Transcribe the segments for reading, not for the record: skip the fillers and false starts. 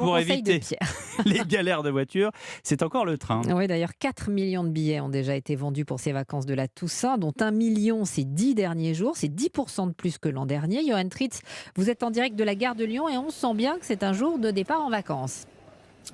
Pour Conseil de éviter Pierre. les galères de voiture, c'est encore le train. Oui, d'ailleurs, 4 millions de billets ont déjà été vendus pour ces vacances de la Toussaint, dont 1 million ces 10 derniers jours. C'est 10% de plus que l'an dernier. Johan Tritz, vous êtes en direct de la gare de Lyon et on sent bien que c'est un jour de départ en vacances.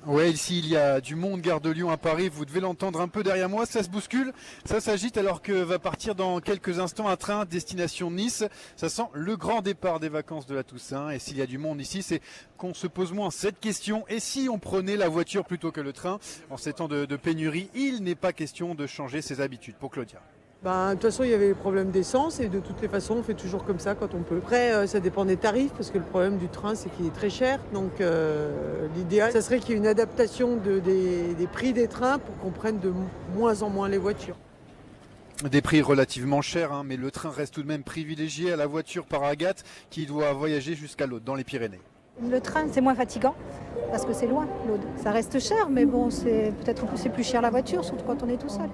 Ouais, ici il y a du monde, gare de Lyon à Paris, vous devez l'entendre un peu derrière moi, ça se bouscule, ça s'agite alors que va partir dans quelques instants un train destination Nice. Ça sent le grand départ des vacances de la Toussaint et s'il y a du monde ici, c'est qu'on se pose moins cette question. Et si on prenait la voiture plutôt que le train? En ces temps de pénurie, il n'est pas question de changer ses habitudes. Pour Claudia. Ben, de toute façon, il y avait les problèmes d'essence et de toutes les façons, on fait toujours comme ça quand on peut. Après, ça dépend des tarifs parce que le problème du train, c'est qu'il est très cher. Donc, l'idéal, ça serait qu'il y ait une adaptation des prix des trains pour qu'on prenne de moins en moins les voitures. Des prix relativement chers, hein, mais le train reste tout de même privilégié à la voiture par Agathe qui doit voyager jusqu'à l'Aude, dans les Pyrénées. Le train, c'est moins fatigant parce que c'est loin, l'Aude. Ça reste cher, mais bon, c'est peut-être c'est plus cher la voiture, surtout quand on est tout seul.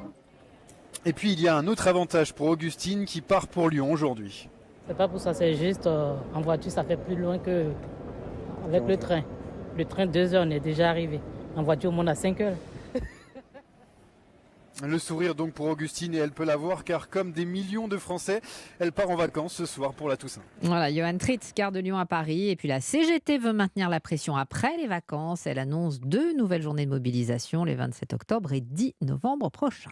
Et puis il y a un autre avantage pour Augustine qui part pour Lyon aujourd'hui. C'est pas pour ça, c'est juste en voiture, ça fait plus loin que avec le train. Le train, 2 heures, on est déjà arrivé. En voiture, on monte à 5 heures. Le sourire donc pour Augustine et elle peut l'avoir car comme des millions de Français, elle part en vacances ce soir pour la Toussaint. Voilà, Johan Tritz, gare de Lyon à Paris. Et puis la CGT veut maintenir la pression après les vacances. Elle annonce 2 nouvelles journées de mobilisation les 27 octobre et 10 novembre prochains.